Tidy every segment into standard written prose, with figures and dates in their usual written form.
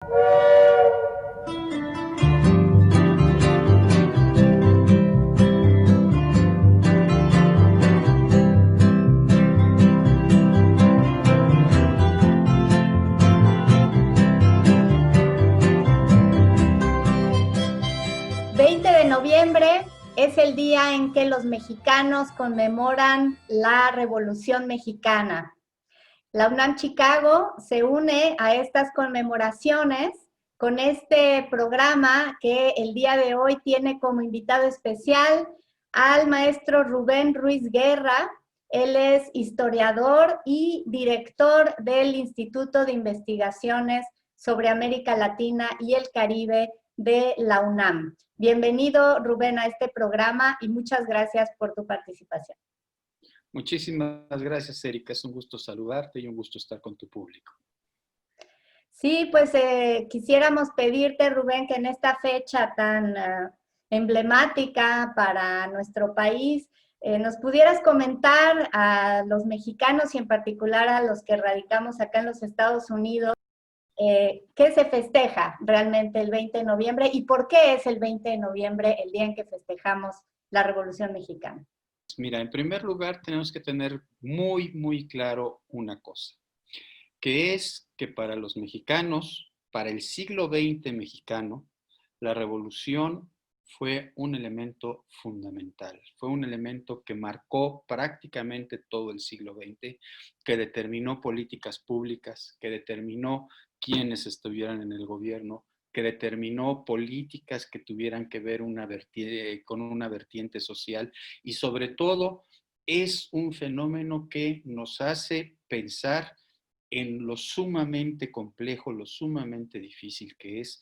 20 de noviembre es el día en que los mexicanos conmemoran la Revolución Mexicana. La UNAM Chicago se une a estas conmemoraciones con este programa que el día de hoy tiene como invitado especial al maestro Rubén Ruiz Guerra. Él es historiador y director del Instituto de Investigaciones sobre América Latina y el Caribe de la UNAM. Bienvenido, Rubén, a este programa y muchas gracias por tu participación. Muchísimas gracias, Erika. Es un gusto saludarte y un gusto estar con tu público. Sí, pues quisiéramos pedirte, Rubén, que en esta fecha tan emblemática para nuestro país, nos pudieras comentar a los mexicanos y en particular a los que radicamos acá en los Estados Unidos, ¿qué se festeja realmente el 20 de noviembre y por qué es el 20 de noviembre el día en que festejamos la Revolución Mexicana? Mira, en primer lugar tenemos que tener muy claro una cosa, que es que para los mexicanos, para el siglo XX mexicano, la revolución fue un elemento fundamental, fue un elemento que marcó prácticamente todo el siglo XX, que determinó políticas públicas, que determinó quiénes estuvieran en el gobierno, que determinó políticas que tuvieran que ver con una vertiente social y sobre todo es un fenómeno que nos hace pensar en lo sumamente complejo, lo sumamente difícil que es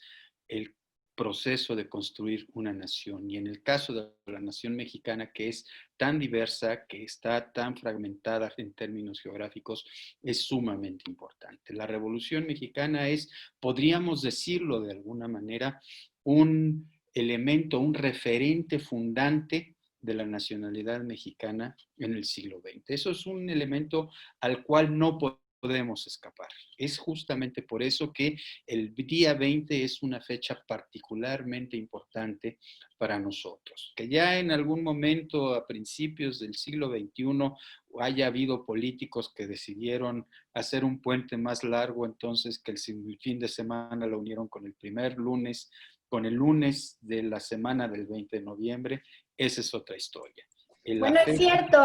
el proceso de construir una nación. Y en el caso de la nación mexicana, que es tan diversa, que está tan fragmentada en términos geográficos, es sumamente importante. La Revolución Mexicana es, podríamos decirlo de alguna manera, un elemento, un referente fundante de la nacionalidad mexicana en el siglo XX. Eso es un elemento al cual no podemos escapar. Es justamente por eso que el día 20 es una fecha particularmente importante para nosotros. Que ya en algún momento a principios del siglo XXI haya habido políticos que decidieron hacer un puente más largo, entonces que el fin de semana lo unieron con el primer lunes, con el lunes de la semana del 20 de noviembre, esa es otra historia. Bueno, es cierto,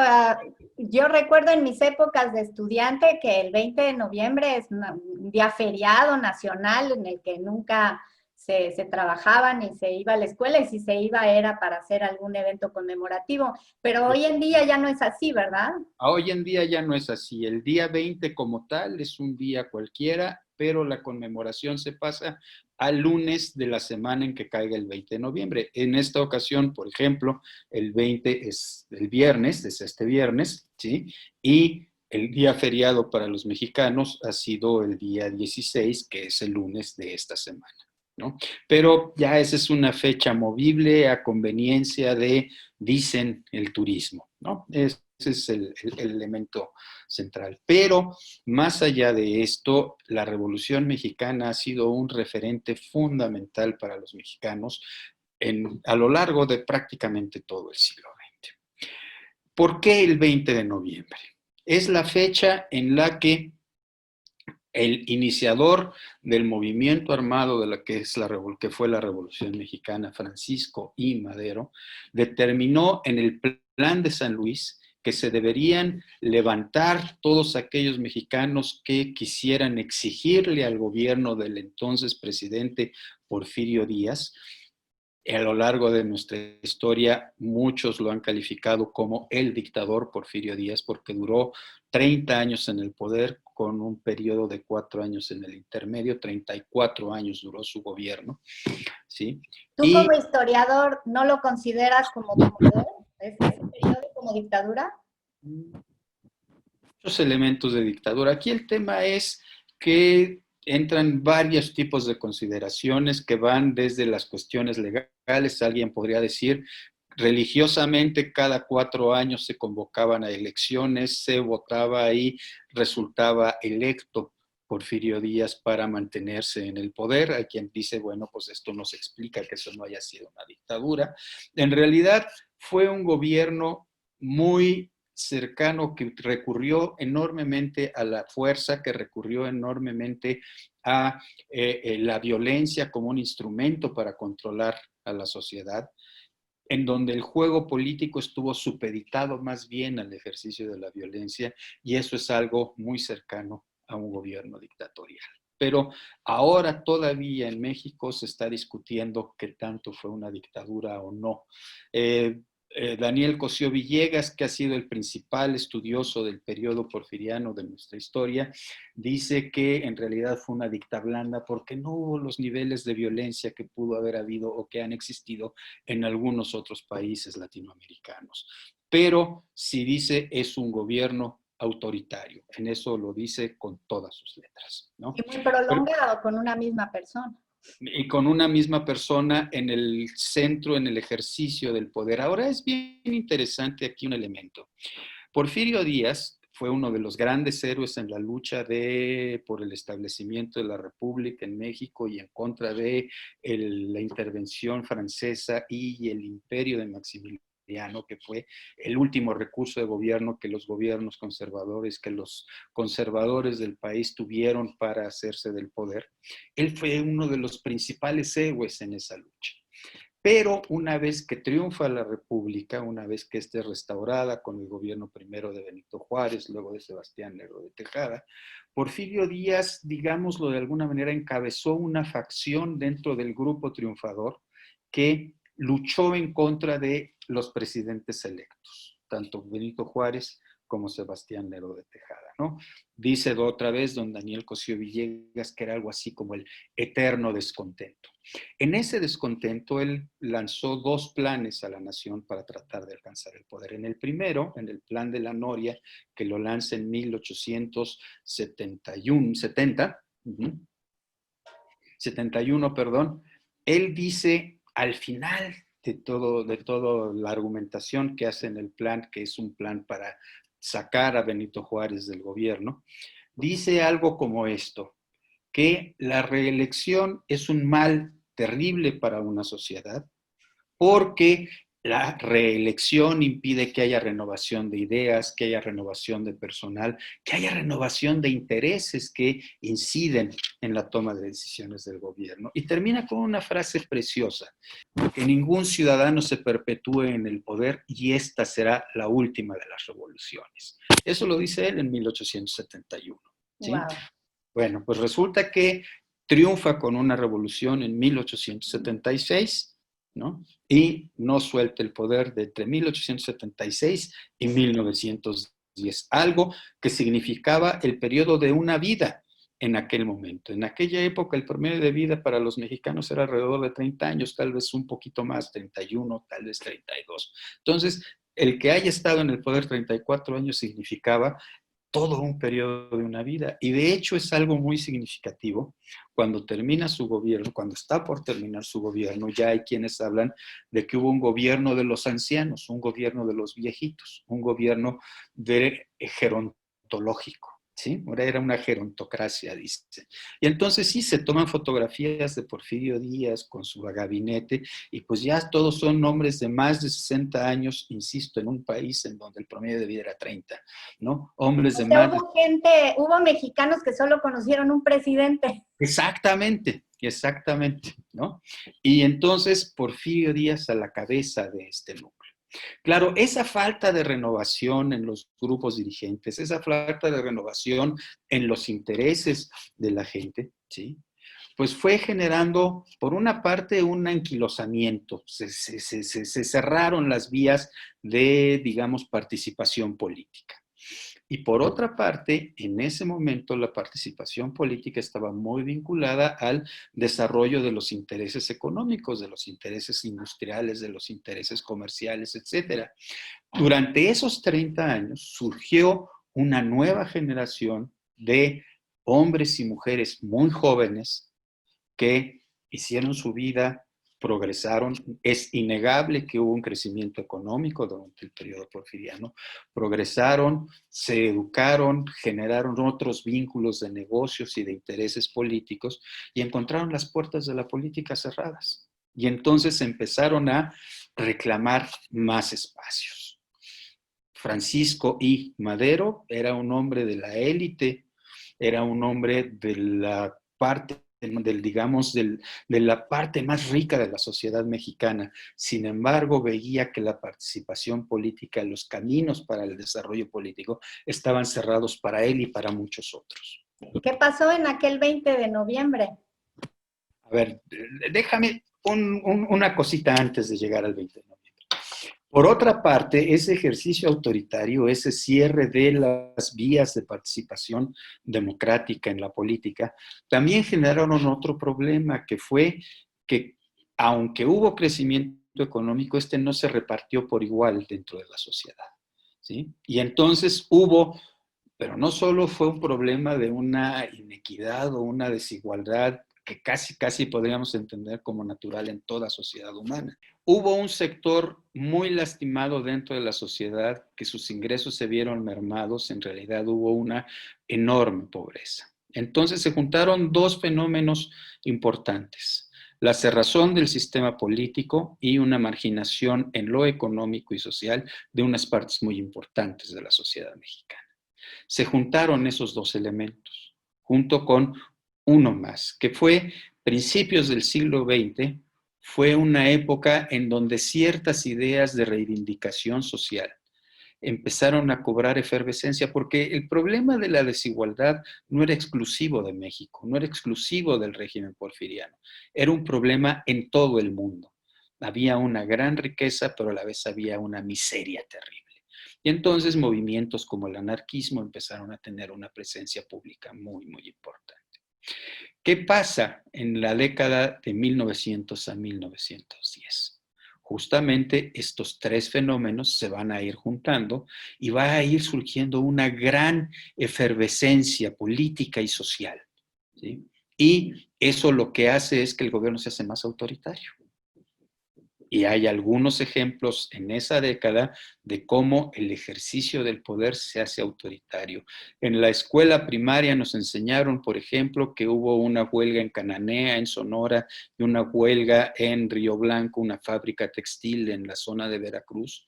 yo recuerdo en mis épocas de estudiante que el 20 de noviembre es un día feriado nacional en el que nunca se trabajaba ni se iba a la escuela y si se iba era para hacer algún evento conmemorativo, pero hoy en día ya no es así, ¿verdad? Hoy en día ya no es así. El día 20 como tal es un día cualquiera, pero la conmemoración se pasa al lunes de la semana en que caiga el 20 de noviembre. En esta ocasión, por ejemplo, el 20 es el viernes, es este viernes, ¿sí? Y el día feriado para los mexicanos ha sido el día 16, que es el lunes de esta semana, ¿no? Pero ya esa es una fecha movible a conveniencia de, dicen, el turismo, ¿no? Ese es el elemento central. Pero más allá de esto, la Revolución Mexicana ha sido un referente fundamental para los mexicanos a lo largo de prácticamente todo el siglo XX. ¿Por qué el 20 de noviembre? Es la fecha en la que el iniciador del movimiento armado de la que fue la Revolución Mexicana, Francisco I. Madero, determinó en el Plan de San Luis que se deberían levantar todos aquellos mexicanos que quisieran exigirle al gobierno del entonces presidente Porfirio Díaz. A lo largo de nuestra historia, muchos lo han calificado como el dictador Porfirio Díaz porque duró 30 años en el poder con un periodo de 4 años en el intermedio, 34 años duró su gobierno, ¿sí? ¿Tú como historiador no lo consideras como dictador? ¿Es ese periodo como dictadura? Muchos elementos de dictadura. Aquí el tema es que entran varios tipos de consideraciones que van desde las cuestiones legales, alguien podría decir, religiosamente cada 4 años se convocaban a elecciones, se votaba y resultaba electo Porfirio Díaz para mantenerse en el poder. Hay quien dice, bueno, pues esto nos explica que eso no haya sido una dictadura. En realidad fue un gobierno muy cercano que recurrió enormemente a la fuerza, que recurrió enormemente a la violencia como un instrumento para controlar a la sociedad, en donde el juego político estuvo supeditado más bien al ejercicio de la violencia, y eso es algo muy cercano a un gobierno dictatorial. Pero ahora todavía en México se está discutiendo qué tanto fue una dictadura o no. Daniel Cosío Villegas, que ha sido el principal estudioso del periodo porfiriano de nuestra historia, dice que en realidad fue una dicta blanda porque no hubo los niveles de violencia que pudo haber habido o que han existido en algunos otros países latinoamericanos. Pero si dice es un gobierno autoritario, en eso lo dice con todas sus letras, ¿no? Y muy prolongado con una misma persona. Y con una misma persona en el centro, en el ejercicio del poder. Ahora es bien interesante aquí un elemento. Porfirio Díaz fue uno de los grandes héroes en la lucha por el establecimiento de la República en México y en contra de la intervención francesa y el imperio de Maximiliano, que fue el último recurso de gobierno que los gobiernos conservadores, que los conservadores del país tuvieron para hacerse del poder. Él fue uno de los principales héroes en esa lucha. Pero una vez que triunfa la República, una vez que esté restaurada con el gobierno primero de Benito Juárez, luego de Sebastián Lerdo de Tejada, Porfirio Díaz, digámoslo de alguna manera, encabezó una facción dentro del grupo triunfador que luchó en contra de los presidentes electos, tanto Benito Juárez como Sebastián Lerdo de Tejada, ¿no? Dice otra vez don Daniel Cosío Villegas que era algo así como el eterno descontento. En ese descontento, él lanzó dos planes a la nación para tratar de alcanzar el poder. En el primero, en el plan de la Noria, que lo lanza en 1871, perdón, él dice al final de toda la argumentación que hace en el plan, que es un plan para sacar a Benito Juárez del gobierno, dice algo como esto: que la reelección es un mal terrible para una sociedad porque la reelección impide que haya renovación de ideas, que haya renovación de personal, que haya renovación de intereses que inciden en la toma de decisiones del gobierno. Y termina con una frase preciosa: que ningún ciudadano se perpetúe en el poder y esta será la última de las revoluciones. Eso lo dice él en 1871. ¿Sí? Wow. Bueno, pues resulta que triunfa con una revolución en 1876, ¿no? Y no suelta el poder de entre 1876 y 1910, algo que significaba el periodo de una vida en aquel momento. En aquella época el promedio de vida para los mexicanos era alrededor de 30 años, tal vez un poquito más, 31, tal vez 32. Entonces, el que haya estado en el poder 34 años significaba todo un periodo de una vida. Y de hecho es algo muy significativo. Cuando termina su gobierno, cuando está por terminar su gobierno, ya hay quienes hablan de que hubo un gobierno de los ancianos, un gobierno de los viejitos, un gobierno gerontológico. ¿Sí? Ahora era una gerontocracia, dice. Y entonces sí, se toman fotografías de Porfirio Díaz con su gabinete y pues ya todos son hombres de más de 60 años, insisto, en un país en donde el promedio de vida era 30, ¿no? Hombres de O sea, más de... hubo mexicanos que solo conocieron un presidente. Exactamente, exactamente, ¿no? Y entonces Porfirio Díaz a la cabeza de este núcleo. Claro, esa falta de renovación en los grupos dirigentes, esa falta de renovación en los intereses de la gente, ¿sí? Pues fue generando, por una parte, un anquilosamiento. Se cerraron las vías de, digamos, participación política. Y por otra parte, en ese momento la participación política estaba muy vinculada al desarrollo de los intereses económicos, de los intereses industriales, de los intereses comerciales, etc. Durante esos 30 años surgió una nueva generación de hombres y mujeres muy jóvenes que hicieron su vida progresaron, es innegable que hubo un crecimiento económico durante el periodo porfiriano, progresaron, se educaron, generaron otros vínculos de negocios y de intereses políticos y encontraron las puertas de la política cerradas. Y entonces empezaron a reclamar más espacios. Francisco I. Madero era un hombre de la élite, era un hombre de la parte de la parte más rica de la sociedad mexicana. Sin embargo, veía que la participación política, los caminos para el desarrollo político estaban cerrados para él y para muchos otros. ¿Qué pasó en aquel 20 de noviembre? A ver, déjame una cosita antes de llegar al 20 de noviembre. Por otra parte, ese ejercicio autoritario, ese cierre de las vías de participación democrática en la política, también generaron otro problema, que fue que aunque hubo crecimiento económico, este no se repartió por igual dentro de la sociedad, ¿sí? Y entonces hubo, pero no solo fue un problema de una inequidad o una desigualdad que casi podríamos entender como natural en toda sociedad humana. Hubo un sector muy lastimado dentro de la sociedad que sus ingresos se vieron mermados, en realidad hubo una enorme pobreza. Entonces se juntaron dos fenómenos importantes: la cerrazón del sistema político y una marginación en lo económico y social de unas partes muy importantes de la sociedad mexicana. Se juntaron esos dos elementos, junto con uno más, que fue principios del siglo XX, fue una época en donde ciertas ideas de reivindicación social empezaron a cobrar efervescencia, porque el problema de la desigualdad no era exclusivo de México, no era exclusivo del régimen porfiriano, era un problema en todo el mundo. Había una gran riqueza, pero a la vez había una miseria terrible. Y entonces movimientos como el anarquismo empezaron a tener una presencia pública muy importante. ¿Qué pasa en la década de 1900 a 1910? Justamente estos tres fenómenos se van a ir juntando y va a ir surgiendo una gran efervescencia política y social, ¿sí? Y eso lo que hace es que el gobierno se hace más autoritario. Y hay algunos ejemplos en esa década de cómo el ejercicio del poder se hace autoritario. En la escuela primaria nos enseñaron, por ejemplo, que hubo una huelga en Cananea, en Sonora, y una huelga en Río Blanco, una fábrica textil en la zona de Veracruz,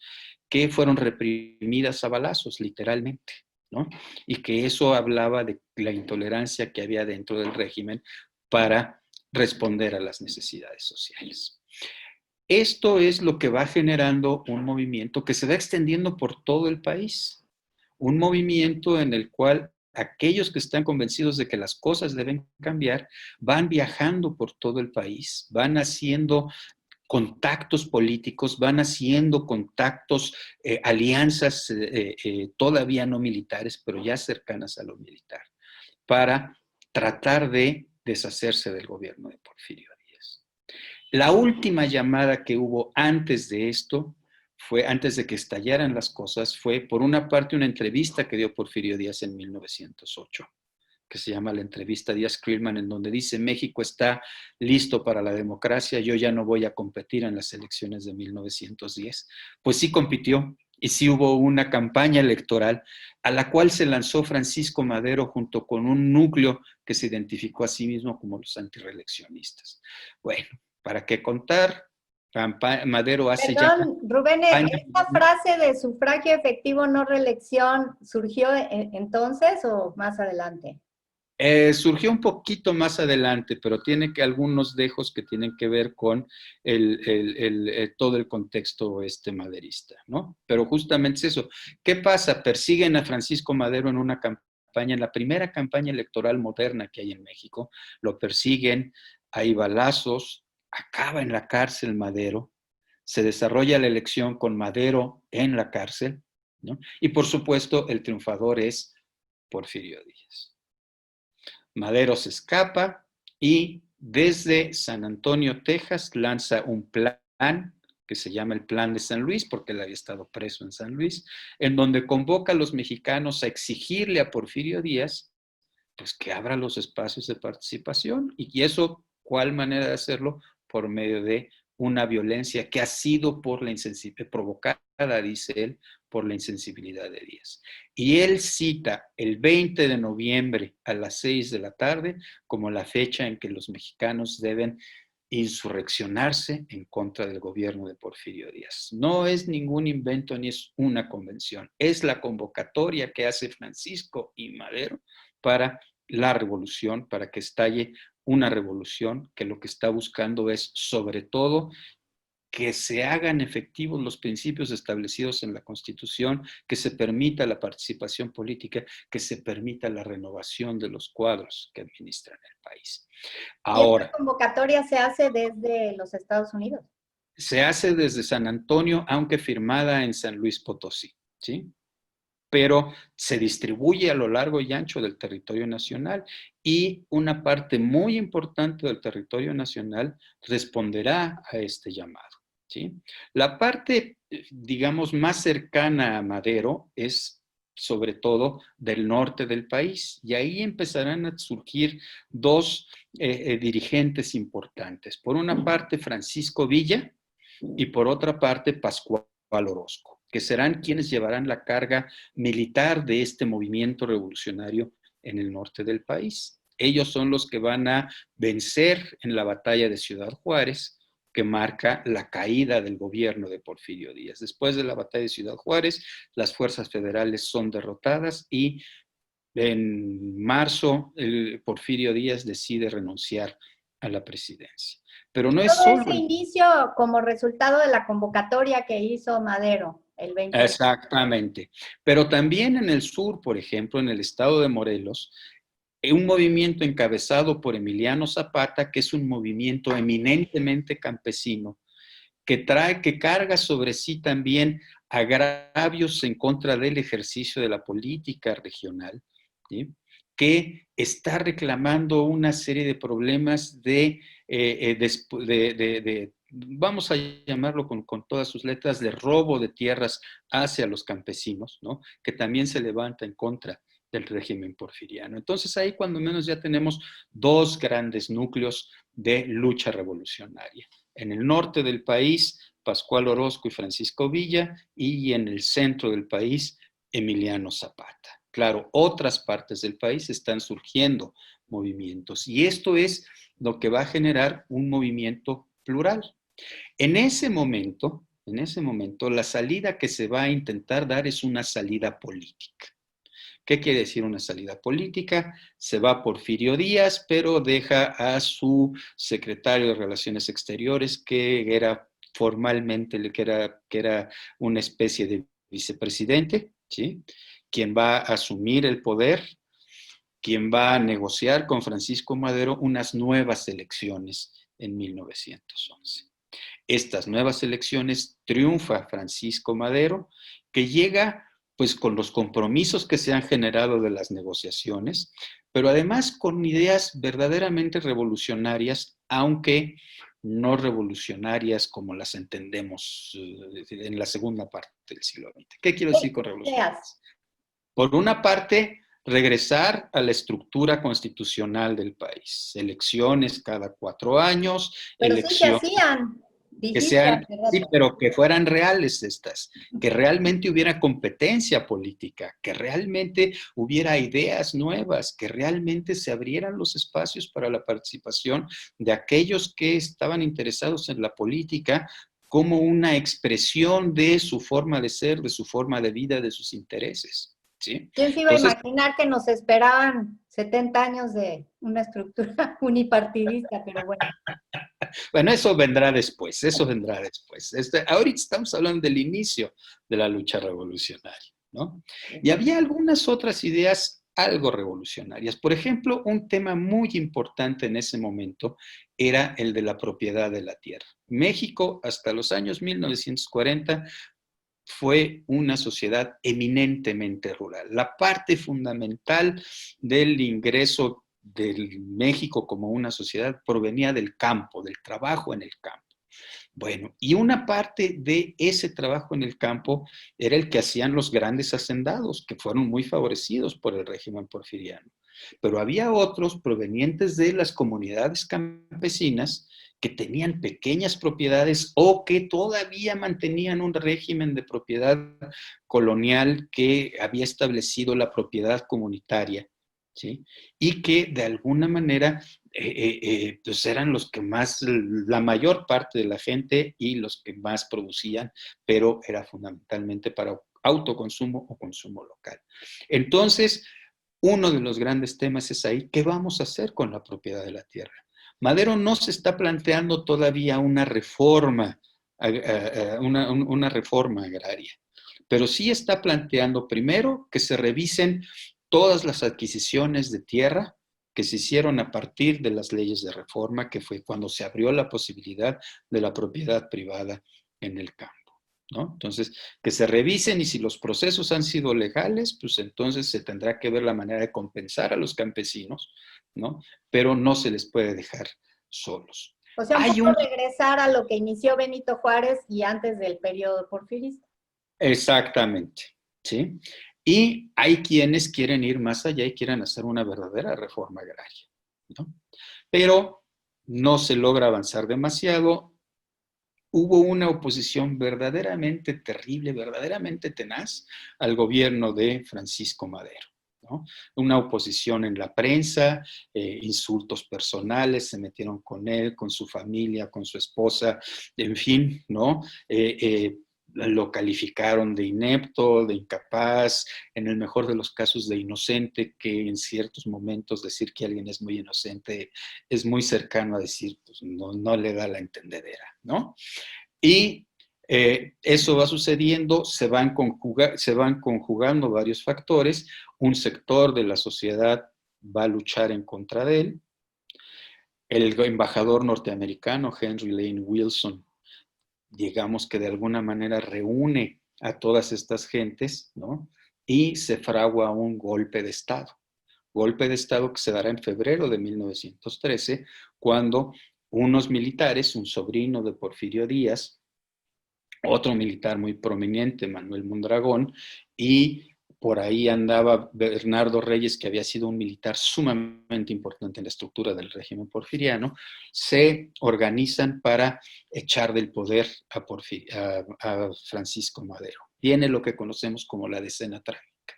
que fueron reprimidas a balazos, literalmente, ¿no? Y que eso hablaba de la intolerancia que había dentro del régimen para responder a las necesidades sociales. Esto es lo que va generando un movimiento que se va extendiendo por todo el país. Un movimiento en el cual aquellos que están convencidos de que las cosas deben cambiar van viajando por todo el país, van haciendo contactos políticos, van haciendo contactos, alianzas todavía no militares, pero ya cercanas a lo militar, para tratar de deshacerse del gobierno de Porfirio Díaz. La última llamada que hubo antes de esto, antes de que estallaran las cosas, fue por una parte una entrevista que dio Porfirio Díaz en 1908, que se llama la entrevista Díaz-Crillman, en donde dice: México está listo para la democracia, yo ya no voy a competir en las elecciones de 1910. Pues sí compitió, y sí hubo una campaña electoral a la cual se lanzó Francisco Madero junto con un núcleo que se identificó a sí mismo como los antireeleccionistas. Bueno, ¿para qué contar? Madero hace ya... Perdón, Rubén, ¿esta frase de sufragio efectivo, no reelección, surgió entonces o más adelante? Surgió un poquito más adelante, pero tiene algunos dejos que tienen que ver con todo el contexto maderista, ¿no? Pero justamente es eso. ¿Qué pasa? Persiguen a Francisco Madero en una campaña, en la primera campaña electoral moderna que hay en México, lo persiguen, hay balazos, acaba en la cárcel Madero, se desarrolla la elección con Madero en la cárcel, ¿no? Y por supuesto el triunfador es Porfirio Díaz. Madero se escapa y desde San Antonio, Texas, lanza un plan que se llama el Plan de San Luis, porque él había estado preso en San Luis, en donde convoca a los mexicanos a exigirle a Porfirio Díaz pues que abra los espacios de participación. Y eso, ¿cuál manera de hacerlo? Por medio de una violencia que ha sido provocada, dice él, por la insensibilidad de Díaz. Y él cita el 20 de noviembre a las 6 de la tarde como la fecha en que los mexicanos deben insurreccionarse en contra del gobierno de Porfirio Díaz. No es ningún invento ni es una convención, es la convocatoria que hace Francisco y Madero para la revolución, para que estalle una revolución que lo que está buscando es, sobre todo, que se hagan efectivos los principios establecidos en la Constitución, que se permita la participación política, que se permita la renovación de los cuadros que administran el país. Y esta Ahora, convocatoria se hace desde los Estados Unidos. se hace desde San Antonio, aunque firmada en San Luis Potosí, ¿sí? Pero se distribuye a lo largo y ancho del territorio nacional y una parte muy importante del territorio nacional responderá a este llamado, ¿sí? La parte, digamos, más cercana a Madero es sobre todo del norte del país y ahí empezarán a surgir dos dirigentes importantes. Por una parte, Francisco Villa y por otra parte, Pascual Orozco, que serán quienes llevarán la carga militar de este movimiento revolucionario en el norte del país. Ellos son los que van a vencer en la batalla de Ciudad Juárez, que marca la caída del gobierno de Porfirio Díaz. Después de la batalla de Ciudad Juárez, las fuerzas federales son derrotadas y en marzo Porfirio Díaz decide renunciar a la presidencia. Pero no Y es todo solo ese el... inicio como resultado de la convocatoria que hizo Madero el 20 de... Exactamente. Pero también en el sur, por ejemplo, en el estado de Morelos, un movimiento encabezado por Emiliano Zapata, que es un movimiento eminentemente campesino, que carga sobre sí también agravios en contra del ejercicio de la política regional, ¿sí? Que está reclamando una serie de problemas vamos a llamarlo con todas sus letras, de robo de tierras hacia los campesinos, ¿no? Que también se levanta en contra del régimen porfiriano. Entonces ahí cuando menos ya tenemos dos grandes núcleos de lucha revolucionaria. En el norte del país, Pascual Orozco y Francisco Villa, y en el centro del país, Emiliano Zapata. Claro, otras partes del país están surgiendo movimientos y esto es lo que va a generar un movimiento plural. En ese momento, la salida que se va a intentar dar es una salida política. ¿Qué quiere decir una salida política? Se va Porfirio Díaz, pero deja a su secretario de Relaciones Exteriores, que era formalmente, que era una especie de vicepresidente, ¿sí? Quien va a asumir el poder, quien va a negociar con Francisco Madero unas nuevas elecciones en 1911. Estas nuevas elecciones triunfa Francisco Madero, que llega pues con los compromisos que se han generado de las negociaciones, pero además con ideas verdaderamente revolucionarias, aunque no revolucionarias como las entendemos en la segunda parte del siglo XX. ¿Qué quiero decir con revolucionarias? Por una parte, regresar a la estructura constitucional del país. Elecciones cada 4 años, Pero sí se elecciones hacían, que dijiste sean, hace sí, rato. pero que fueran reales estas, que realmente hubiera competencia política, que realmente hubiera ideas nuevas, que realmente se abrieran los espacios para la participación de aquellos que estaban interesados en la política como una expresión de su forma de ser, de su forma de vida, de sus intereses. ¿Sí? ¿Quién se iba a Entonces, imaginar que nos esperaban 70 años de una estructura unipartidista? Pero bueno. bueno, eso vendrá después, eso vendrá después. Ahorita estamos hablando del inicio de la lucha revolucionaria, ¿no? Y había algunas otras ideas algo revolucionarias. Por ejemplo, un tema muy importante en ese momento era el de la propiedad de la tierra. México, hasta los años 1940, fue una sociedad eminentemente rural. La parte fundamental del ingreso de México como una sociedad provenía del campo, del trabajo en el campo. Bueno, y una parte de ese trabajo en el campo era el que hacían los grandes hacendados, que fueron muy favorecidos por el régimen porfiriano. Pero había otros provenientes de las comunidades campesinas que tenían pequeñas propiedades o que todavía mantenían un régimen de propiedad colonial que había establecido la propiedad comunitaria, ¿sí? Y que de alguna manera pues eran los que más, la mayor parte de la gente y los que más producían, pero era fundamentalmente para autoconsumo o consumo local. Entonces, uno de los grandes temas es ahí, ¿qué vamos a hacer con la propiedad de la tierra? Madero no se está planteando todavía una reforma, una reforma agraria, pero sí está planteando primero que se revisen todas las adquisiciones de tierra que se hicieron a partir de las leyes de reforma, que fue cuando se abrió la posibilidad de la propiedad privada en el campo, ¿no? Entonces, que se revisen y si los procesos han sido legales, pues entonces se tendrá que ver la manera de compensar a los campesinos, ¿no? Pero no se les puede dejar solos. O sea, un Hay poco un... regresar a lo que inició Benito Juárez y antes del periodo porfirista. Exactamente, ¿sí? Y hay quienes quieren ir más allá y quieren hacer una verdadera reforma agraria, ¿no? Pero no se logra avanzar demasiado. Hubo una oposición verdaderamente terrible, verdaderamente tenaz al gobierno de Francisco Madero, ¿no? Una oposición en la prensa, insultos personales, se metieron con él, con su familia, con su esposa, en fin, ¿no? Lo calificaron de inepto, de incapaz, en el mejor de los casos de inocente, que en ciertos momentos decir que alguien es muy inocente es muy cercano a decir, pues no, no le da la entendedera, ¿no? Y eso va sucediendo, se van conjugando varios factores, un sector de la sociedad va a luchar en contra de él, el embajador norteamericano Henry Lane Wilson, digamos que de alguna manera reúne a todas estas gentes, ¿no? Y se fragua un golpe de Estado que se dará en febrero de 1913, cuando unos militares, un sobrino de Porfirio Díaz, otro militar muy prominente, Manuel Mondragón, y por ahí andaba Bernardo Reyes, que había sido un militar sumamente importante en la estructura del régimen porfiriano, se organizan para echar del poder a Francisco Madero. Viene lo que conocemos como la Decena Trágica.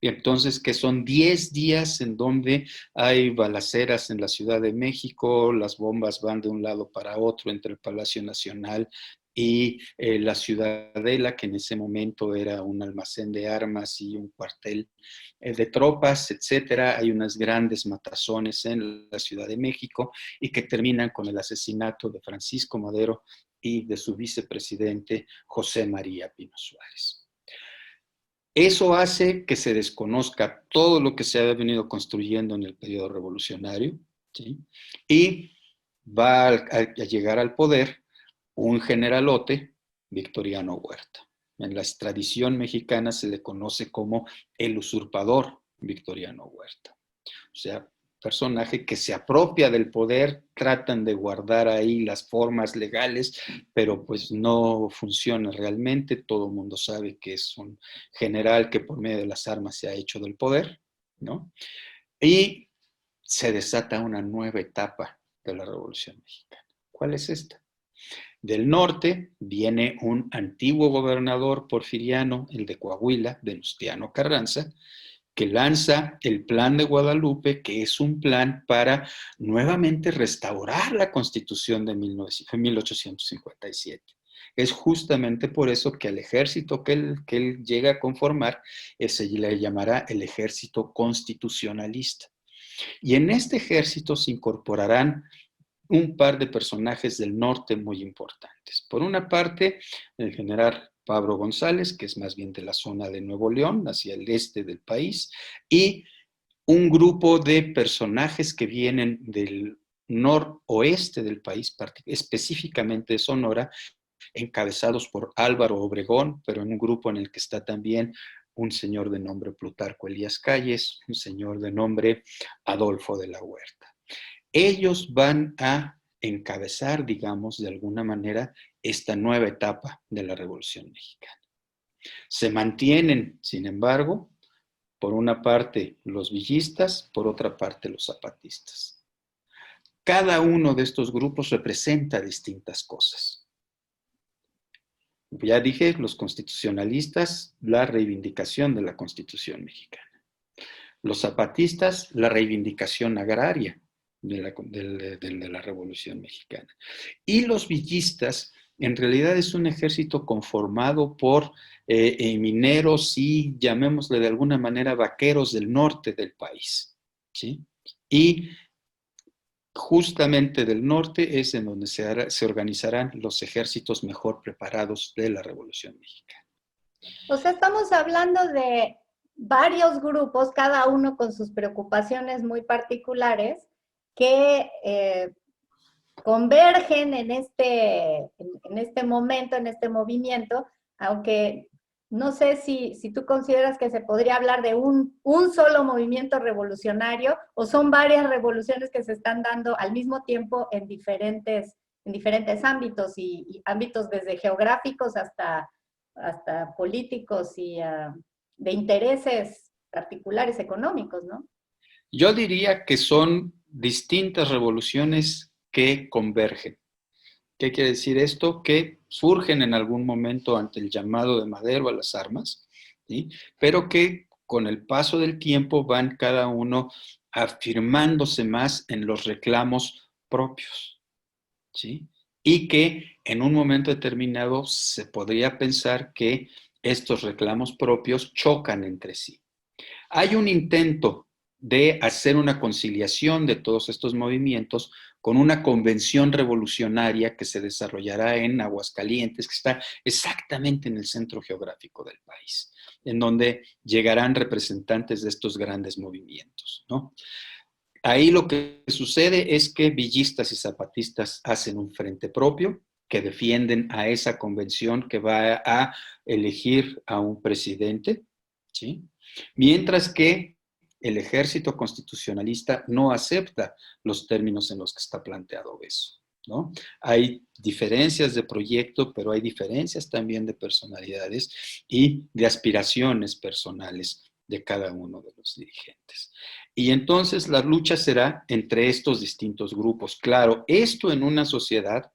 Y entonces, que son 10 días en donde hay balaceras en la Ciudad de México, las bombas van de un lado para otro entre el Palacio Nacional y la Ciudadela, que en ese momento era un almacén de armas y un cuartel de tropas, etcétera. Hay unas grandes matazones en la Ciudad de México y que terminan con el asesinato de Francisco Madero y de su vicepresidente José María Pino Suárez. Eso hace que se desconozca todo lo que se había venido construyendo en el periodo revolucionario, ¿sí? Y va a llegar al poder un generalote, Victoriano Huerta. En la tradición mexicana se le conoce como el usurpador Victoriano Huerta. O sea, personaje que se apropia del poder, tratan de guardar ahí las formas legales, pero pues no funciona realmente. Todo el mundo sabe que es un general que por medio de las armas se ha hecho del poder, ¿no? Y se desata una nueva etapa de la Revolución Mexicana. ¿Cuál es esta? Del norte viene un antiguo gobernador porfiriano, el de Coahuila, Venustiano Carranza, que lanza el Plan de Guadalupe, que es un plan para nuevamente restaurar la Constitución de 1857. Es justamente por eso que al ejército que él llega a conformar se le llamará el ejército constitucionalista. Y en este ejército se incorporarán un par de personajes del norte muy importantes. Por una parte, el general Pablo González, que es más bien de la zona de Nuevo León, hacia el este del país, y un grupo de personajes que vienen del noroeste del país, específicamente de Sonora, encabezados por Álvaro Obregón, pero en un grupo en el que está también un señor de nombre Plutarco Elías Calles, un señor de nombre Adolfo de la Huerta. Ellos van a encabezar, digamos, de alguna manera, esta nueva etapa de la Revolución Mexicana. Se mantienen, sin embargo, por una parte los villistas, por otra parte los zapatistas. cada uno de estos grupos representa distintas cosas. Ya dije, los constitucionalistas, la reivindicación de la Constitución mexicana. Los zapatistas, la reivindicación agraria de la Revolución Mexicana. Y los villistas, en realidad es un ejército conformado por mineros y, llamémosle de alguna manera, vaqueros del norte del país, ¿sí? Y justamente del norte es en donde se organizarán los ejércitos mejor preparados de la Revolución Mexicana. O sea, estamos hablando de varios grupos, cada uno con sus preocupaciones muy particulares, que convergen en este momento, en este movimiento, aunque no sé si tú consideras que se podría hablar de un solo movimiento revolucionario o son varias revoluciones que se están dando al mismo tiempo en diferentes ámbitos y ámbitos desde geográficos hasta políticos y de intereses particulares económicos, ¿no? Yo diría que son distintas revoluciones que convergen. ¿Qué quiere decir esto? Que surgen en algún momento ante el llamado de Madero a las armas, ¿sí? Pero que con el paso del tiempo van cada uno afirmándose más en los reclamos propios, ¿sí? Y que en un momento determinado se podría pensar que estos reclamos propios chocan entre sí. Hay un intento de hacer una conciliación de todos estos movimientos con una convención revolucionaria que se desarrollará en Aguascalientes, que está exactamente en el centro geográfico del país, en donde llegarán representantes de estos grandes movimientos, ¿no? Ahí lo que sucede es que villistas y zapatistas hacen un frente propio, que defienden a esa convención que va a elegir a un presidente, ¿sí? Mientras que el ejército constitucionalista no acepta los términos en los que está planteado eso, ¿no? Hay diferencias de proyecto, pero hay diferencias también de personalidades y de aspiraciones personales de cada uno de los dirigentes. Y entonces la lucha será entre estos distintos grupos. Claro, esto en una sociedad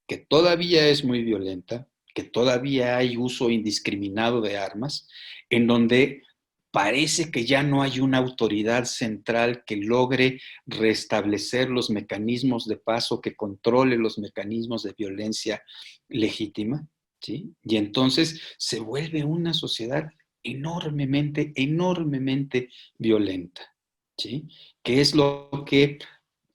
que todavía es muy violenta, que todavía hay uso indiscriminado de armas, en donde parece que ya no hay una autoridad central que logre restablecer los mecanismos de paz o que controle los mecanismos de violencia legítima, ¿sí? Y entonces se vuelve una sociedad enormemente, enormemente violenta, ¿sí? Que es lo que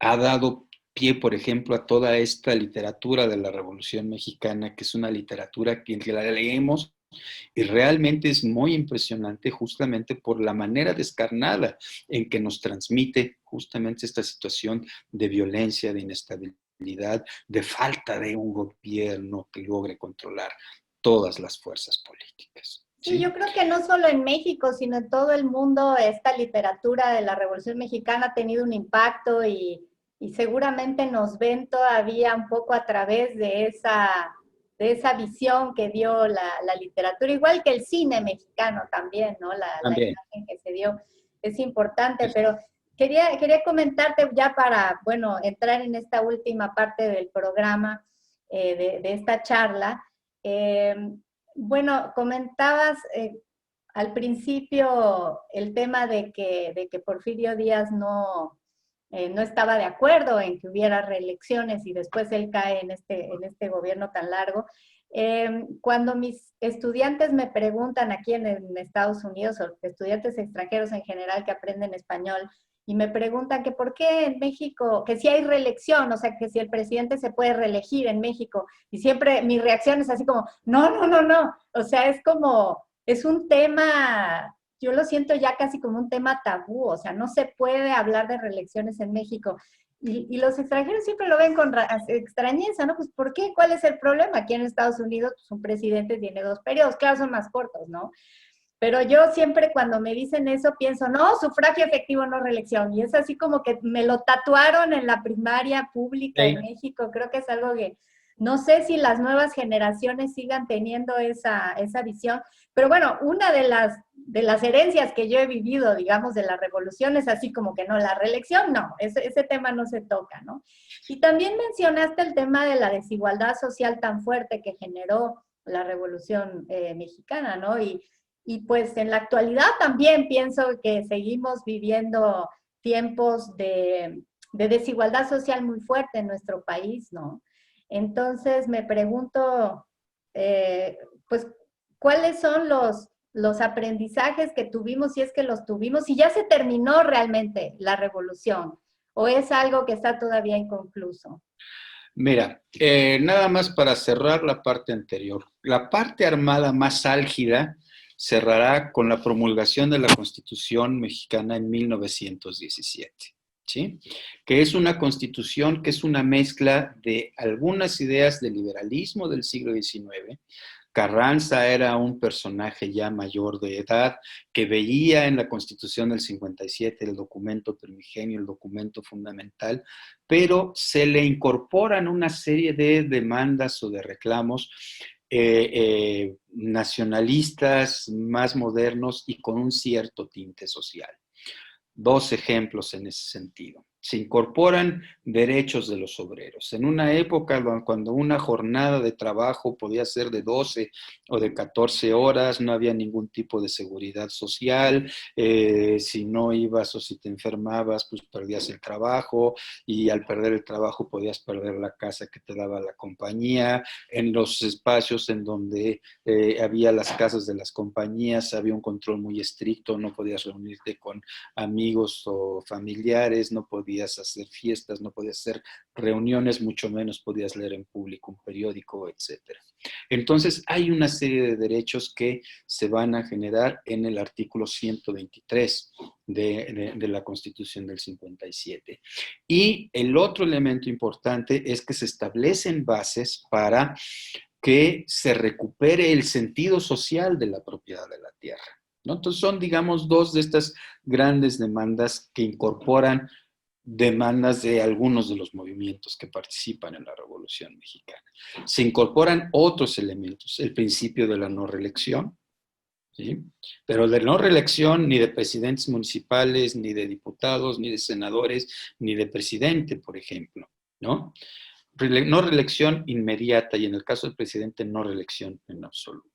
ha dado pie, por ejemplo, a toda esta literatura de la Revolución Mexicana, que es una literatura que la leemos y realmente es muy impresionante justamente por la manera descarnada en que nos transmite justamente esta situación de violencia, de inestabilidad, de falta de un gobierno que logre controlar todas las fuerzas políticas. Sí, yo creo que no solo en México, sino en todo el mundo, esta literatura de la Revolución Mexicana ha tenido un impacto y seguramente nos ven todavía un poco a través de esa visión que dio la literatura, igual que el cine mexicano también, ¿no? La También. imagen que se dio es importante, pero quería comentarte ya para, bueno, entrar en esta última parte del programa, de esta charla. Eh, bueno, comentabas al principio el tema de que Porfirio Díaz no estaba de acuerdo en que hubiera reelecciones y después él cae en este gobierno tan largo. Cuando mis estudiantes me preguntan aquí en Estados Unidos, o estudiantes extranjeros en general que aprenden español, y me preguntan que por qué en México, que si hay reelección, o sea, que si el presidente se puede reelegir en México, y siempre mi reacción es así como, no, no, no, no, o sea, es como, es un tema, yo lo siento ya casi como un tema tabú, o sea, no se puede hablar de reelecciones en México. Y los extranjeros siempre lo ven con extrañeza, ¿no? Pues, ¿por qué? ¿Cuál es el problema? Aquí en Estados Unidos, pues, un presidente tiene 2 periodos, claro, son más cortos, ¿no? Pero yo siempre cuando me dicen eso pienso, no, sufragio efectivo, no reelección. Y es así como que me lo tatuaron en la primaria pública en Sí. México. Creo que es algo que No sé si las nuevas generaciones sigan teniendo esa visión, pero bueno, una de las herencias que yo he vivido, digamos, de la revolución es así como que no, la reelección no, ese tema no se toca, ¿no? Y también mencionaste el tema de la desigualdad social tan fuerte que generó la revolución mexicana, ¿no? Y pues en la actualidad también pienso que seguimos viviendo tiempos de desigualdad social muy fuerte en nuestro país, ¿no? Entonces me pregunto, eh, pues, ¿cuáles son los aprendizajes que tuvimos, si es que los tuvimos, si ya se terminó realmente la revolución, o es algo que está todavía inconcluso? Mira, nada más para cerrar la parte anterior. La parte armada más álgida cerrará con la promulgación de la Constitución mexicana en 1917, ¿sí? Que es una constitución que es una mezcla de algunas ideas del liberalismo del siglo XIX. Carranza era un personaje ya mayor de edad que veía en la Constitución del 57 el documento primigenio, el documento fundamental, pero se le incorporan una serie de demandas o de reclamos nacionalistas más modernos y con un cierto tinte social. Dos ejemplos en ese sentido. Se incorporan derechos de los obreros. En una época cuando una jornada de trabajo podía ser de 12 o de 14 horas, no había ningún tipo de seguridad social, si no ibas o si te enfermabas, pues perdías el trabajo y al perder el trabajo podías perder la casa que te daba la compañía. En los espacios en donde había las casas de las compañías, había un control muy estricto, no podías reunirte con amigos o familiares, no podías hacer fiestas, no podías hacer reuniones, mucho menos podías leer en público un periódico, etcétera. Entonces, hay una serie de derechos que se van a generar en el artículo 123 de la Constitución del 57. Y el otro elemento importante es que se establecen bases para que se recupere el sentido social de la propiedad de la tierra, ¿no? Entonces son, digamos, dos de estas grandes demandas que incorporan demandas de algunos de los movimientos que participan en la Revolución Mexicana. Se incorporan otros elementos, el principio de la no reelección, ¿sí? Pero de no reelección ni de presidentes municipales, ni de diputados, ni de senadores, ni de presidente, por ejemplo, ¿no? No reelección inmediata y en el caso del presidente no reelección en absoluto.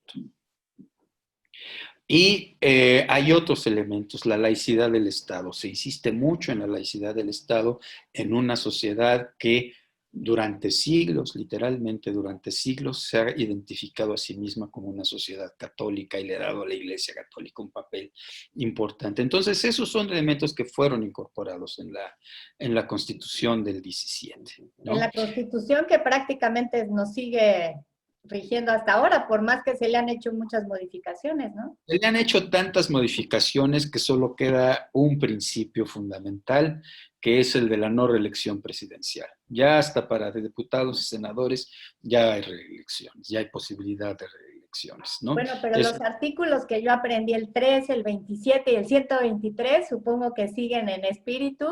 Y hay otros elementos, la laicidad del Estado. Se insiste mucho en la laicidad del Estado en una sociedad que durante siglos, literalmente durante siglos, se ha identificado a sí misma como una sociedad católica y le ha dado a la Iglesia Católica un papel importante. Entonces, esos son elementos que fueron incorporados en la Constitución del 17, En ¿no? la Constitución que prácticamente nos sigue rigiendo hasta ahora, por más que se le han hecho muchas modificaciones, ¿no? Se le han hecho tantas modificaciones que solo queda un principio fundamental, que es el de la no reelección presidencial. Ya hasta para diputados y senadores ya hay reelecciones, ya hay posibilidad de reelecciones, ¿no? Bueno, pero los artículos que yo aprendí, el 3, el 27 y el 123, supongo que siguen en espíritu.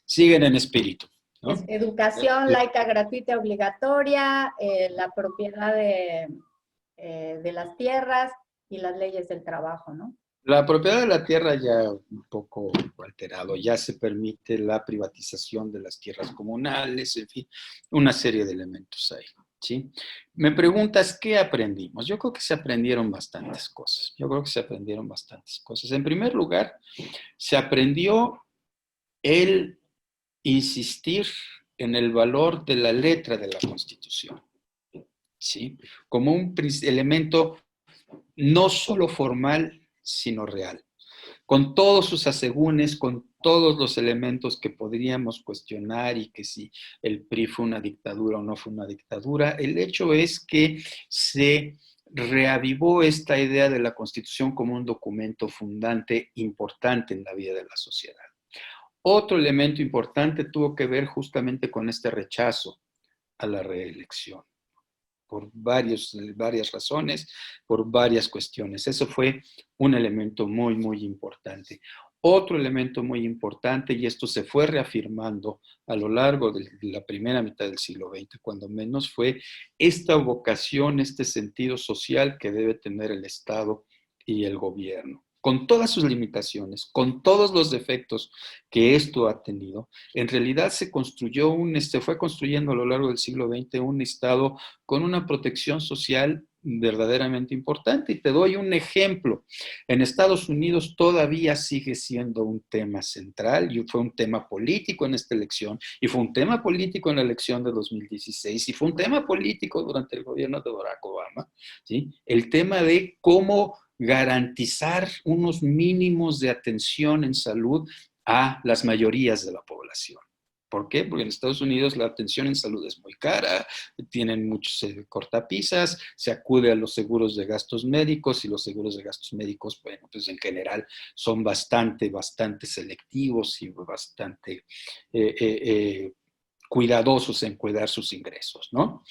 Siguen en espíritu, Es ¿no? educación laica, gratuita, obligatoria, la propiedad de las tierras y las leyes del trabajo, ¿no? La propiedad de la tierra ya un poco alterado, ya se permite la privatización de las tierras comunales, en fin, una serie de elementos ahí, ¿sí? Me preguntas, ¿qué aprendimos? Yo creo que se aprendieron bastantes cosas, yo creo que se aprendieron bastantes cosas. En primer lugar, se aprendió el insistir en el valor de la letra de la Constitución, ¿sí? Como un elemento no solo formal, sino real, con todos sus asegúnes, con todos los elementos que podríamos cuestionar y que si el PRI fue una dictadura o no fue una dictadura, el hecho es que se reavivó esta idea de la Constitución como un documento fundante importante en la vida de la sociedad. Otro elemento importante tuvo que ver justamente con este rechazo a la reelección por varias razones, por varias cuestiones. Eso fue un elemento muy, muy importante. Otro elemento muy importante, y esto se fue reafirmando a lo largo de la primera mitad del siglo XX, cuando menos, fue esta vocación, este sentido social que debe tener el Estado y el gobierno. Con todas sus limitaciones, con todos los defectos que esto ha tenido, en realidad se fue construyendo a lo largo del siglo XX un Estado con una protección social verdaderamente importante. Y te doy un ejemplo. En Estados Unidos todavía sigue siendo un tema central y fue un tema político en esta elección y fue un tema político en la elección de 2016 y fue un tema político durante el gobierno de Barack Obama, ¿sí? El tema de cómo garantizar unos mínimos de atención en salud a las mayorías de la población. ¿Por qué? Porque en Estados Unidos la atención en salud es muy cara, tienen muchos cortapisas, se acude a los seguros de gastos médicos y los seguros de gastos médicos, bueno, pues en general son bastante selectivos y bastante cuidadosos en cuidar sus ingresos, ¿no?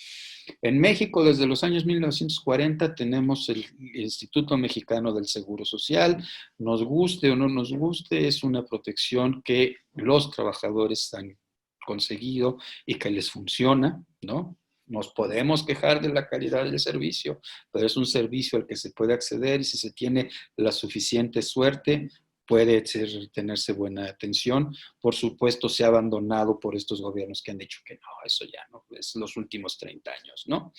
En México, desde los años 1940, tenemos el Instituto Mexicano del Seguro Social. Nos guste o no nos guste, es una protección que los trabajadores han conseguido y que les funciona, ¿no? Nos podemos quejar de la calidad del servicio, pero es un servicio al que se puede acceder y si se tiene la suficiente suerte, puede tenerse buena atención. Por supuesto, se ha abandonado por estos gobiernos que han dicho que no, eso ya no, es los últimos 30 años, ¿no?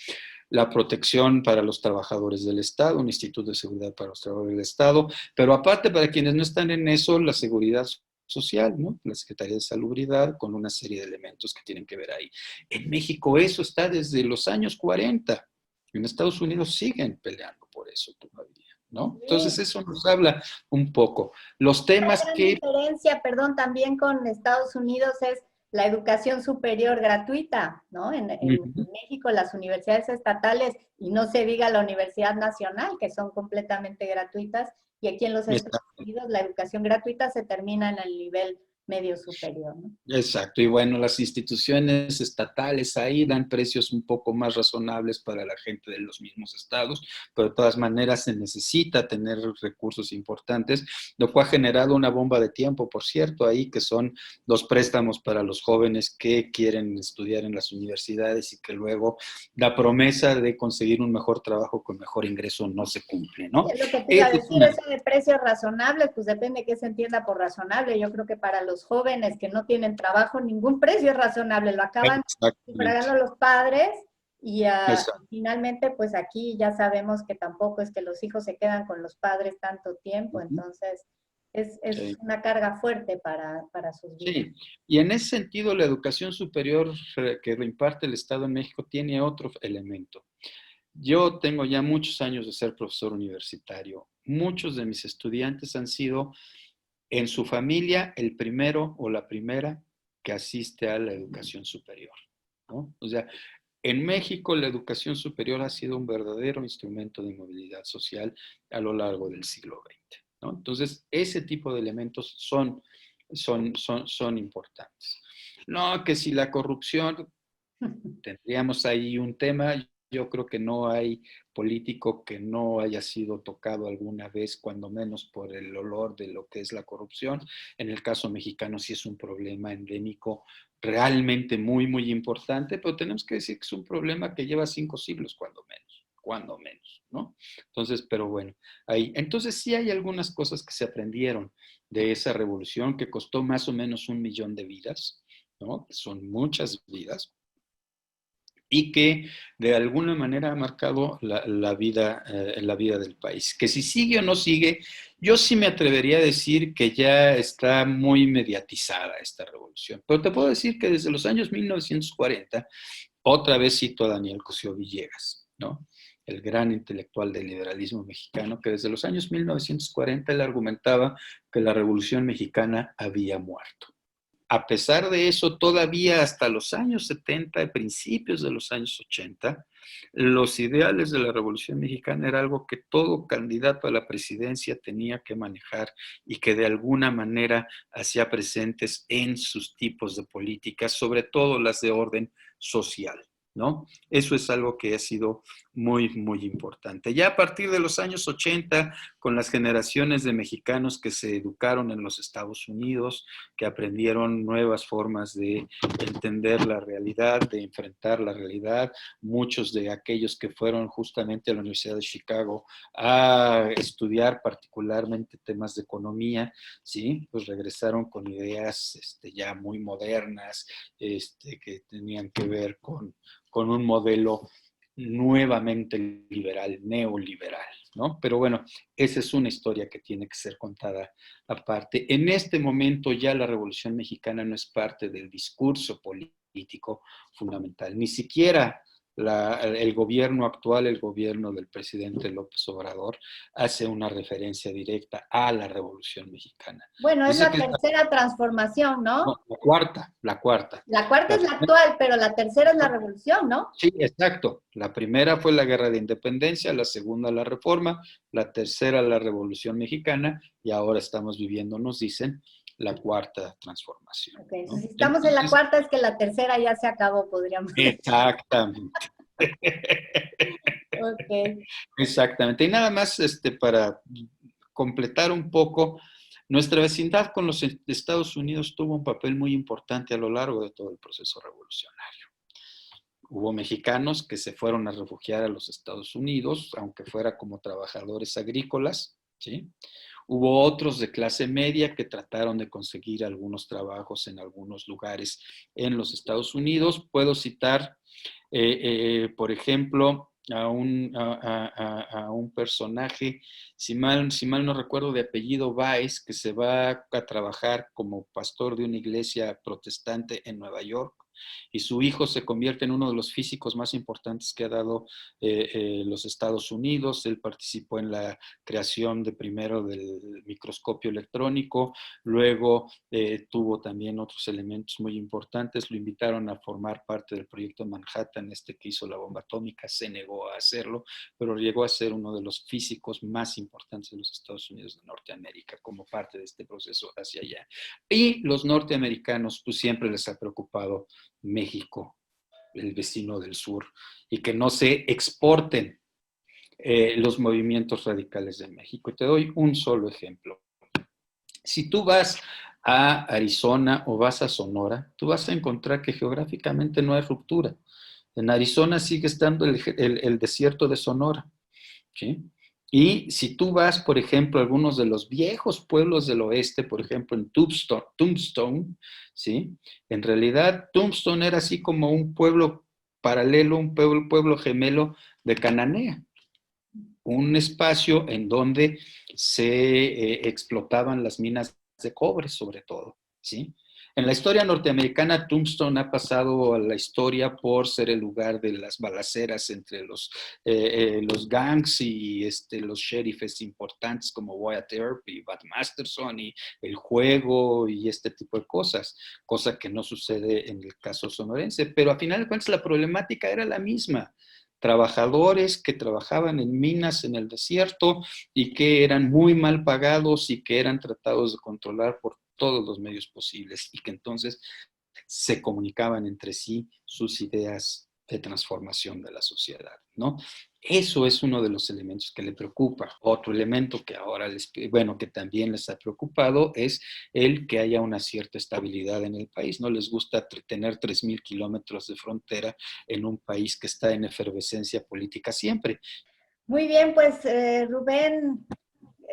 La protección para los trabajadores del Estado, un instituto de seguridad para los trabajadores del Estado, pero aparte para quienes no están en eso, la seguridad social, ¿no? La Secretaría de Salubridad con una serie de elementos que tienen que ver ahí. En México eso está desde los años 40. En Estados Unidos siguen peleando por eso todavía, ¿no? Entonces Sí. eso nos habla un poco. Los La temas gran que... diferencia, perdón, también con Estados Unidos es la educación superior gratuita, ¿no? En México las universidades estatales, y no se diga la Universidad Nacional, que son completamente gratuitas, y aquí en los Estados Unidos la educación gratuita se termina en el nivel medio superior, ¿no? Exacto, y bueno, las instituciones estatales ahí dan precios un poco más razonables para la gente de los mismos estados, pero de todas maneras se necesita tener recursos importantes, lo cual ha generado una bomba de tiempo, por cierto, ahí que son los préstamos para los jóvenes que quieren estudiar en las universidades y que luego la promesa de conseguir un mejor trabajo con mejor ingreso no se cumple, ¿no? Es lo que te iba a Eso es decir, una... eso de precios razonables, pues depende de qué se entienda por razonable. Yo creo que para los jóvenes que no tienen trabajo, ningún precio es razonable, lo acaban Exactamente, sufragando los padres y exacto. finalmente, pues aquí ya sabemos que tampoco es que los hijos se quedan con los padres tanto tiempo, entonces es Sí. una carga fuerte para sus vidas. Sí, y en ese sentido la educación superior que lo imparte el Estado en México tiene otro elemento. Yo tengo ya muchos años de ser profesor universitario. Muchos de mis estudiantes han sido en su familia el primero o la primera que asiste a la educación superior, ¿no? O sea, en México la educación superior ha sido un verdadero instrumento de movilidad social a lo largo del siglo XX, ¿no? Entonces, ese tipo de elementos son importantes. No, que si la corrupción, tendríamos ahí un tema. Yo creo que no hay político que no haya sido tocado alguna vez, cuando menos por el olor de lo que es la corrupción. En el caso mexicano sí es un problema endémico realmente muy importante, pero tenemos que decir que es un problema que lleva 5 siglos, cuando menos, ¿no? Entonces, pero bueno, ahí. Entonces sí hay algunas cosas que se aprendieron de esa revolución que costó más o menos 1 millón de vidas, ¿no? Son muchas vidas y que de alguna manera ha marcado la vida del país. Que si sigue o no sigue, yo sí me atrevería a decir que ya está muy mediatizada esta revolución. Pero te puedo decir que desde los años 1940, otra vez cito a Daniel Cosío Villegas, ¿no? El gran intelectual del liberalismo mexicano, que desde los años 1940 él argumentaba que la revolución mexicana había muerto. A pesar de eso, todavía hasta los años 70, principios de los años 80, los ideales de la Revolución Mexicana era algo que todo candidato a la presidencia tenía que manejar y que de alguna manera hacía presentes en sus tipos de políticas, sobre todo las de orden social. ¿no? Eso es algo que ha sido muy, muy importante. Ya a partir de los años 80, con las generaciones de mexicanos que se educaron en los Estados Unidos, que aprendieron nuevas formas de entender la realidad, de enfrentar la realidad, muchos de aquellos que fueron justamente a la Universidad de Chicago a estudiar particularmente temas de economía, ¿sí? Pues regresaron con ideas ya muy modernas, que tenían que ver con un modelo nuevamente liberal, neoliberal, ¿no? Pero bueno, esa es una historia que tiene que ser contada aparte. En este momento ya la Revolución Mexicana no es parte del discurso político fundamental, ni siquiera el gobierno actual, el gobierno del presidente López Obrador, hace una referencia directa a la Revolución Mexicana. Bueno, es Dice la que tercera transformación, no, ¿no? la cuarta, la cuarta. La cuarta La es la primera, actual, pero la tercera es la revolución, ¿no? sí, exacto. La primera fue la Guerra de Independencia, la segunda la Reforma, la tercera la Revolución Mexicana y ahora estamos viviendo, nos dicen, la cuarta transformación, Okay, ¿no? entonces, si estamos en la Entonces, cuarta es que la tercera ya se acabó, podríamos decir. exactamente. Ok. Exactamente. Y nada más para completar un poco, nuestra vecindad con los Estados Unidos tuvo un papel muy importante a lo largo de todo el proceso revolucionario. Hubo mexicanos que se fueron a refugiar a los Estados Unidos, aunque fuera como trabajadores agrícolas, ¿sí? Hubo otros de clase media que trataron de conseguir algunos trabajos en algunos lugares en los Estados Unidos. Puedo citar, por ejemplo, a un personaje, si mal no recuerdo, de apellido Baez, que se va a trabajar como pastor de una iglesia protestante en Nueva York, y su hijo se convierte en uno de los físicos más importantes que ha dado los Estados Unidos. Él participó en la creación de primero del microscopio electrónico, luego tuvo también otros elementos muy importantes, lo invitaron a formar parte del proyecto Manhattan, que hizo la bomba atómica, se negó a hacerlo, pero llegó a ser uno de los físicos más importantes de los Estados Unidos de Norteamérica como parte de este proceso hacia allá. Y los norteamericanos, pues siempre les ha preocupado México, el vecino del sur, y que no se exporten los movimientos radicales de México. Y te doy un solo ejemplo. Si tú vas a Arizona o vas a Sonora, tú vas a encontrar que geográficamente no hay ruptura. En Arizona sigue estando el desierto de Sonora, ¿sí? Y si tú vas, por ejemplo, a algunos de los viejos pueblos del oeste, por ejemplo, en Tombstone, ¿sí? En realidad, Tombstone era así como un pueblo paralelo, un pueblo gemelo de Cananea, un espacio en donde se explotaban las minas de cobre, sobre todo, ¿sí? En la historia norteamericana, Tombstone ha pasado a la historia por ser el lugar de las balaceras entre los gangs y los sheriffes importantes como Wyatt Earp y Bud Masterson y el juego y este tipo de cosas, cosa que no sucede en el caso sonorense, pero a final de cuentas la problemática era la misma. Trabajadores que trabajaban en minas en el desierto y que eran muy mal pagados y que eran tratados de controlar por todos los medios posibles y que entonces se comunicaban entre sí sus ideas de transformación de la sociedad, ¿no? Eso es uno de los elementos que le preocupa. Otro elemento que ahora que también les ha preocupado es el que haya una cierta estabilidad en el país. No les gusta tener 3,000 kilómetros de frontera en un país que está en efervescencia política siempre. Muy bien, pues Rubén,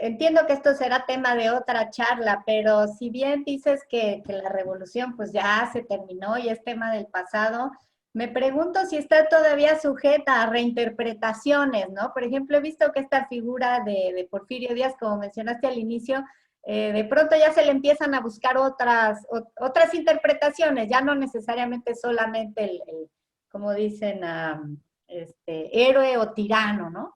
entiendo que esto será tema de otra charla, pero si bien dices que la revolución pues ya se terminó y es tema del pasado, me pregunto si está todavía sujeta a reinterpretaciones, ¿no? Por ejemplo, he visto que esta figura de Porfirio Díaz, como mencionaste al inicio, de pronto ya se le empiezan a buscar otras interpretaciones, ya no necesariamente solamente como dicen, héroe o tirano, ¿no?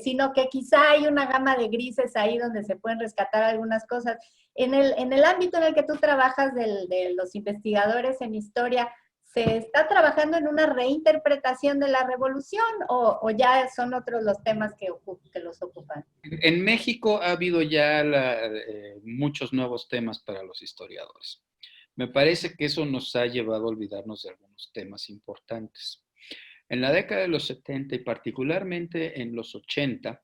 Sino que quizá hay una gama de grises ahí donde se pueden rescatar algunas cosas. En el ámbito en el que tú trabajas de los investigadores en historia, ¿se está trabajando en una reinterpretación de la revolución o ya son otros los temas que los ocupan? En México ha habido ya muchos nuevos temas para los historiadores. Me parece que eso nos ha llevado a olvidarnos de algunos temas importantes. En la década de los 70 y particularmente en los 80,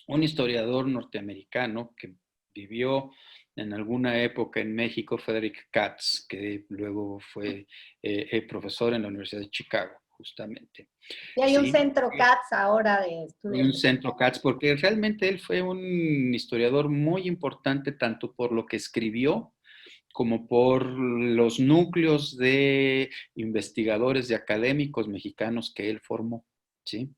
un historiador norteamericano que vivió en alguna época en México, Frederick Katz, que luego fue profesor en la Universidad de Chicago, justamente. Y hay un ¿Sí? centro CATS ahora de Y estudios un mexicanos. centro Katz, porque realmente él fue un historiador muy importante tanto por lo que escribió como por los núcleos de investigadores y académicos mexicanos que él formó, ¿sí?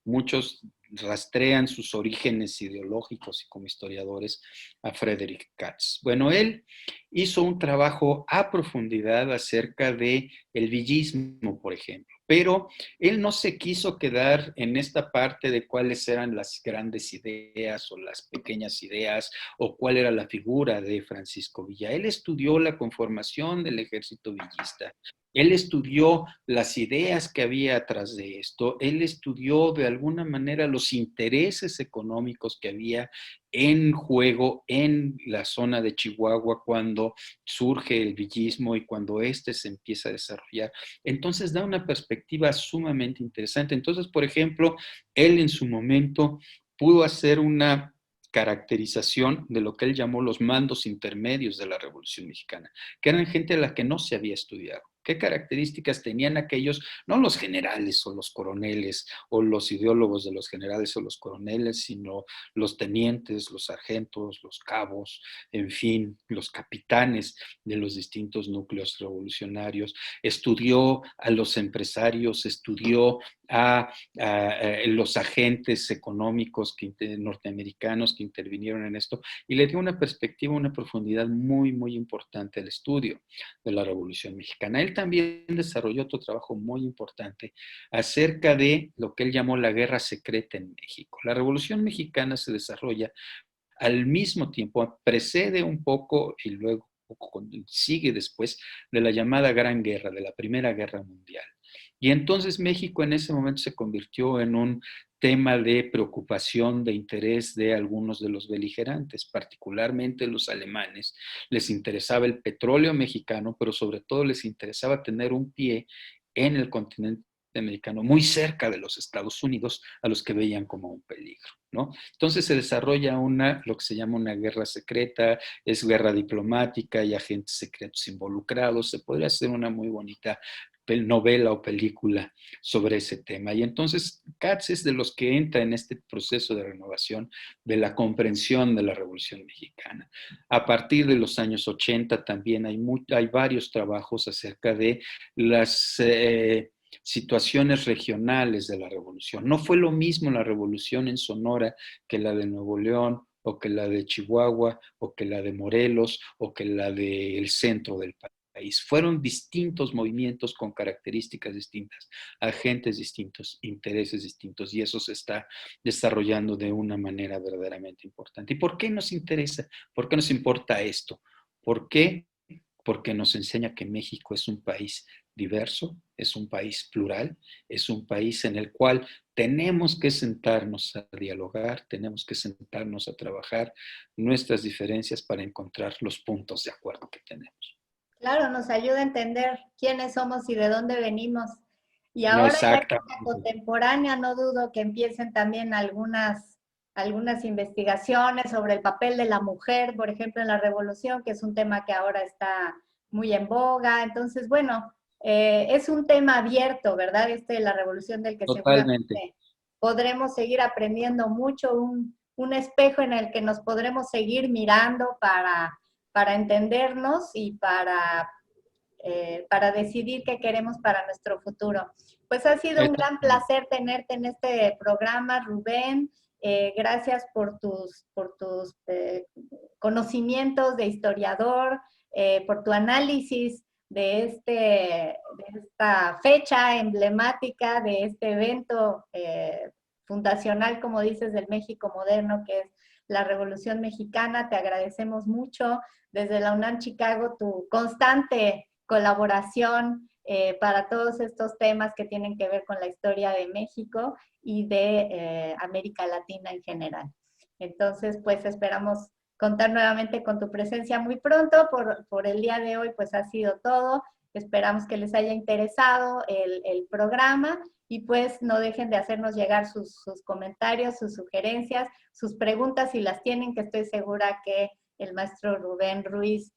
Muchos rastrean sus orígenes ideológicos y como historiadores a Frederick Katz. Bueno, él hizo un trabajo a profundidad acerca de el villismo, por ejemplo, pero él no se quiso quedar en esta parte de cuáles eran las grandes ideas o las pequeñas ideas o cuál era la figura de Francisco Villa. Él estudió la conformación del ejército villista. Él estudió las ideas que había atrás de esto. Él estudió de alguna manera los intereses económicos que había en juego en la zona de Chihuahua cuando surge el villismo y cuando éste se empieza a desarrollar. Entonces da una perspectiva sumamente interesante. Entonces, por ejemplo, él en su momento pudo hacer una caracterización de lo que él llamó los mandos intermedios de la Revolución Mexicana, que eran gente a la que no se había estudiado. ¿Qué características tenían aquellos, no los generales o los coroneles o los ideólogos de los generales o los coroneles, sino los tenientes, los sargentos, los cabos, en fin, los capitanes de los distintos núcleos revolucionarios? Estudió a los empresarios, estudió a los agentes económicos norteamericanos que intervinieron en esto y le dio una perspectiva, una profundidad muy, muy importante al estudio de la Revolución Mexicana. Él también desarrolló otro trabajo muy importante acerca de lo que él llamó la guerra secreta en México. La Revolución Mexicana se desarrolla al mismo tiempo, precede un poco y luego sigue después de la llamada Gran Guerra, de la Primera Guerra Mundial. Y entonces México en ese momento se convirtió en un tema de preocupación, de interés de algunos de los beligerantes, particularmente los alemanes. Les interesaba el petróleo mexicano, pero sobre todo les interesaba tener un pie en el continente americano, muy cerca de los Estados Unidos, a los que veían como un peligro, ¿no? Entonces se desarrolla lo que se llama una guerra secreta, es guerra diplomática, hay agentes secretos involucrados, se podría hacer una muy bonita novela o película sobre ese tema. Y entonces Katz es de los que entra en este proceso de renovación de la comprensión de la Revolución Mexicana. A partir de los años 80 también hay varios trabajos acerca de las situaciones regionales de la revolución. No fue lo mismo la revolución en Sonora que la de Nuevo León, o que la de Chihuahua, o que la de Morelos, o que la del centro del país. Fueron distintos movimientos con características distintas, agentes distintos, intereses distintos, y eso se está desarrollando de una manera verdaderamente importante. ¿Y por qué nos interesa? ¿Por qué nos importa esto? ¿Por qué? Porque nos enseña que México es un país diverso, es un país plural, es un país en el cual tenemos que sentarnos a dialogar, tenemos que sentarnos a trabajar nuestras diferencias para encontrar los puntos de acuerdo que tenemos. Claro, nos ayuda a entender quiénes somos y de dónde venimos. Y ahora en la época Exactamente. contemporánea no dudo que empiecen también algunas investigaciones sobre el papel de la mujer, por ejemplo, en la revolución, que es un tema que ahora está muy en boga. Entonces, bueno, es un tema abierto, ¿verdad? De la revolución del que Totalmente. seguramente podremos seguir aprendiendo mucho, un espejo en el que nos podremos seguir mirando para entendernos y para decidir qué queremos para nuestro futuro. Pues ha sido un gran placer tenerte en este programa, Rubén. Gracias por tus conocimientos de historiador, por tu análisis de esta fecha emblemática, de este evento fundacional, como dices, del México moderno, que es la Revolución Mexicana. Te agradecemos mucho desde la UNAM Chicago tu constante colaboración para todos estos temas que tienen que ver con la historia de México y de América Latina en general. Entonces, pues esperamos contar nuevamente con tu presencia muy pronto. Por el día de hoy, pues ha sido todo. Esperamos que les haya interesado el programa y pues no dejen de hacernos llegar sus comentarios, sus sugerencias, sus preguntas si las tienen, que estoy segura que el maestro Rubén Ruiz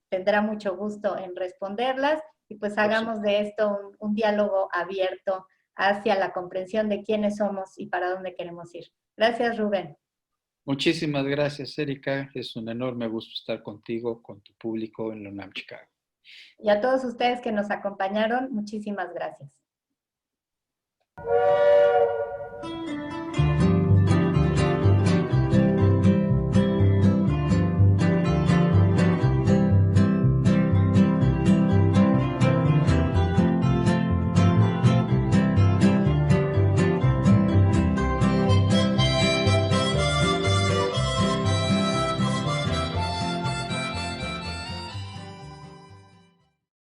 tendrá mucho gusto en responderlas y pues hagamos de esto un diálogo abierto hacia la comprensión de quiénes somos y para dónde queremos ir. Gracias, Rubén. Muchísimas gracias, Erika. Es un enorme gusto estar contigo, con tu público en la UNAM Chicago. Y a todos ustedes que nos acompañaron, muchísimas gracias.